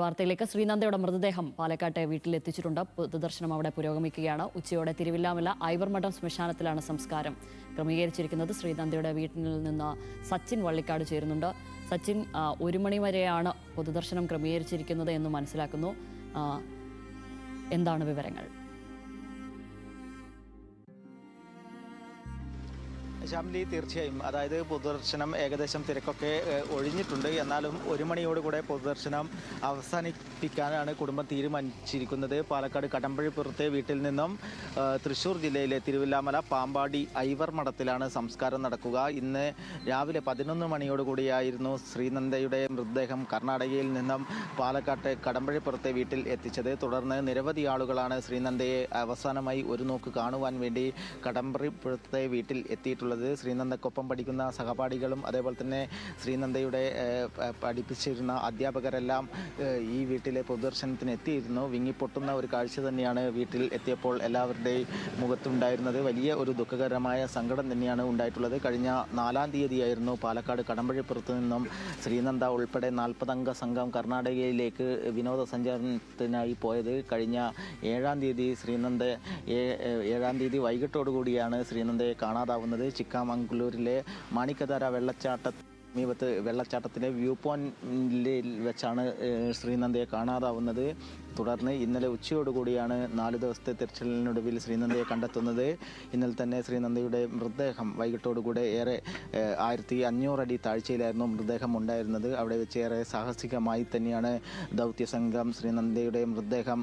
വാർത്തയിലേക്ക് ശ്രീനന്ദയുടെ മൃതദേഹം പാലക്കാട്ടെ വീട്ടിലെത്തിച്ചിട്ടുണ്ട്. പൊതുദർശനം അവിടെ പുരോഗമിക്കുകയാണ്. ഉച്ചയോടെ തിരുവില്ലാമല ഐവർമഠം ശ്മശാനത്തിലാണ് സംസ്കാരം ക്രമീകരിച്ചിരിക്കുന്നത്. ശ്രീനന്ദയുടെ വീട്ടിൽ നിന്ന് സച്ചിൻ വള്ളിക്കാട് ചേരുന്നുണ്ട്. സച്ചിൻ, 1 മണി വരെയാണ് പൊതുദർശനം ക്രമീകരിച്ചിരിക്കുന്നത് എന്ന് മനസ്സിലാക്കുന്നു. എന്താണ് വിവരങ്ങൾ? ശ്യാമിലി, തീർച്ചയായും അതായത് പൊതുദർശനം ഏകദേശം തിരക്കൊക്കെ ഒഴിഞ്ഞിട്ടുണ്ട്. എന്നാലും 1 മണിയോടുകൂടെ പൊതുദർശനം അവസാനിപ്പിക്കാനാണ് കുടുംബം തീരുമാനിച്ചിരിക്കുന്നത്. പാലക്കാട് കടമ്പഴിപ്പുറത്തെ വീട്ടിൽ നിന്നും തൃശ്ശൂർ ജില്ലയിലെ തിരുവില്ലാമല പാമ്പാടി ഐവർ മഠത്തിലാണ് സംസ്കാരം നടക്കുക. ഇന്ന് രാവിലെ 11 മണിയോടുകൂടിയായിരുന്നു ശ്രീനന്ദയുടെ മൃതദേഹം കർണാടകയിൽ നിന്നും പാലക്കാട്ടെ കടമ്പഴിപ്പുറത്തെ വീട്ടിൽ എത്തിച്ചത്. തുടർന്ന് നിരവധി ആളുകളാണ് ശ്രീനന്ദയെ അവസാനമായി ഒരു നോക്ക് കാണുവാൻ വേണ്ടി കടമ്പഴിപ്പുറത്തെ വീട്ടിൽ എത്തിയിട്ടുള്ളത്. ശ്രീനന്ദക്കൊപ്പം പഠിക്കുന്ന സഹപാഠികളും അതേപോലെ തന്നെ ശ്രീനന്ദയുടെ പഠിപ്പിച്ചിരുന്ന അധ്യാപകരെല്ലാം ഈ വീട്ടിലെ പൊതുദർശനത്തിന് എത്തിയിരുന്നു. വിങ്ങിപ്പൊട്ടുന്ന ഒരു കാഴ്ച തന്നെയാണ് വീട്ടിൽ എത്തിയപ്പോൾ എല്ലാവരുടെയും മുഖത്തുണ്ടായിരുന്നത്. വലിയ ഒരു ദുഃഖകരമായ സങ്കടം തന്നെയാണ് ഉണ്ടായിട്ടുള്ളത്. കഴിഞ്ഞ 4-ാം തീയതിയായിരുന്നു പാലക്കാട് കടമ്പഴിപ്പുറത്ത് നിന്നും ശ്രീനന്ദ ഉൾപ്പെടെ 40 അംഗ സംഘം കർണാടകയിലേക്ക് വിനോദസഞ്ചാരത്തിനായി പോയത്. കഴിഞ്ഞ 7-ാം തീയതി 7-ാം തീയതി വൈകിട്ടോടുകൂടിയാണ് ശ്രീനന്ദയെ കാണാതാവുന്നത്. ചിക്കാമംഗളൂരിലെ മാണിക്കധാര വെള്ളച്ചാട്ടത്തിലെ വ്യൂ പോയിന്റിൽ വെച്ചാണ് ശ്രീനന്ദയെ കാണാതാവുന്നത്. തുടർന്ന് ഇന്നലെ ഉച്ചയോടുകൂടിയാണ് 4 ദിവസത്തെ തിരച്ചിലിനൊടുവിൽ ശ്രീനന്ദയെ കണ്ടെത്തുന്നത്. ഇന്നലെ തന്നെ ശ്രീനന്ദയുടെ മൃതദേഹം വൈകിട്ടോടുകൂടെ ഏറെ 1500 അടി താഴ്ചയിലായിരുന്നു മൃതദേഹം ഉണ്ടായിരുന്നത്. അവിടെ വെച്ച് ഏറെ സാഹസികമായി തന്നെയാണ് ദൗത്യസംഘം ശ്രീനന്ദയുടെ മൃതദേഹം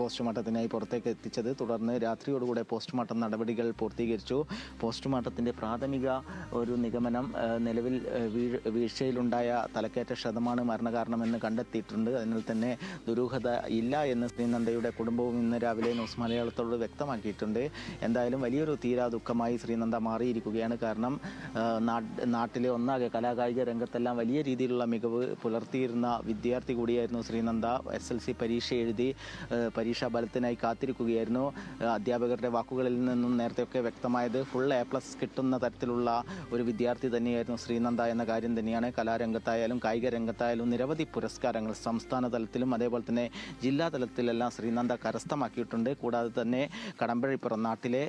പോസ്റ്റ്മോർട്ടത്തിനായി പുറത്തേക്ക് എത്തിച്ചത്. തുടർന്ന് രാത്രിയോടുകൂടെ പോസ്റ്റ്മോർട്ടം നടപടികൾ പൂർത്തീകരിച്ചു. പോസ്റ്റ്മോർട്ടത്തിൻ്റെ പ്രാഥമിക ഒരു നിഗമനം നിലവിൽ വീഴ്ചയിലുണ്ടായ തലക്കേറ്റ ക്ഷതമാണ് മരണകാരണമെന്ന് കണ്ടെത്തിയിട്ടുണ്ട്. അതിനാൽ തന്നെ ദുരൂഹത ഇല്ല എന്ന് ശ്രീനന്ദയുടെ കുടുംബവും ഇന്ന് രാവിലെ ന്യൂസ് മലയാളത്തോട് വ്യക്തമാക്കിയിട്ടുണ്ട്. എന്തായാലും വലിയൊരു തീരാ ദുഃഖമായി ശ്രീനന്ദ മാറിയിരിക്കുകയാണ്. കാരണം നാട്ടിലെ ഒന്നാകെ കലാകായിക രംഗത്തെല്ലാം വലിയ രീതിയിലുള്ള മികവ് പുലർത്തിയിരുന്ന വിദ്യാർത്ഥി കൂടിയായിരുന്നു ശ്രീനന്ദ. SLC പരീക്ഷ എഴുതി പരീക്ഷാ ഫലത്തിനായി കാത്തിരിക്കുകയായിരുന്നു. അധ്യാപകരുടെ വാക്കുകളിൽ നിന്നും നേരത്തെയൊക്കെ വ്യക്തമായത് ഫുൾ A+ കിട്ടുന്ന തരത്തിലുള്ള ഒരു വിദ്യാർത്ഥി തന്നെയായിരുന്നു ശ്രീനന്ദ എന്ന കാര്യം തന്നെയാണ്. കലാരംഗത്തായാലും കായിക രംഗത്തായാലും നിരവധി പുരസ്കാരങ്ങൾ സംസ്ഥാന തലത്തിലും അതേപോലെ തന്നെ ജില്ലാ തലത്തിലെല്ലാം ശ്രീനന്ദ കരസ്ഥമാക്കിയിട്ടുണ്ട്. കൂടാതെ തന്നെ കടമ്പഴിപ്പുറം നാട്ടിലെ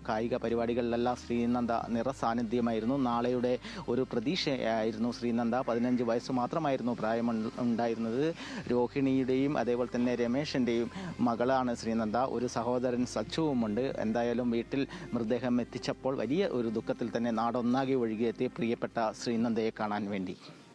കായിക പരിപാടികളിലെല്ലാം ശ്രീനന്ദ നിറസാന്നിധ്യമായിരുന്നു. നാളെയുടെ ഒരു പ്രതീക്ഷയായിരുന്നു ശ്രീനന്ദ. 15 വയസ്സ് മാത്രമായിരുന്നു പ്രായം ഉണ്ടായിരുന്നത്. രോഹിണിയുടെയും അതേപോലെ തന്നെ രമേശിൻ്റെയും മകളാണ് ശ്രീനന്ദ. ഒരു സഹോദരൻ സച്ചുവുമുണ്ട്. എന്തായാലും വീട്ടിൽ മൃതദേഹം എത്തിച്ചപ്പോൾ വലിയ ഒരു ദുഃഖത്തിൽ തന്നെ നാടൊന്നാകെ ഒഴുകിയെത്തി പ്രിയപ്പെട്ട ശ്രീനന്ദയെ കാണാൻ വേണ്ടി.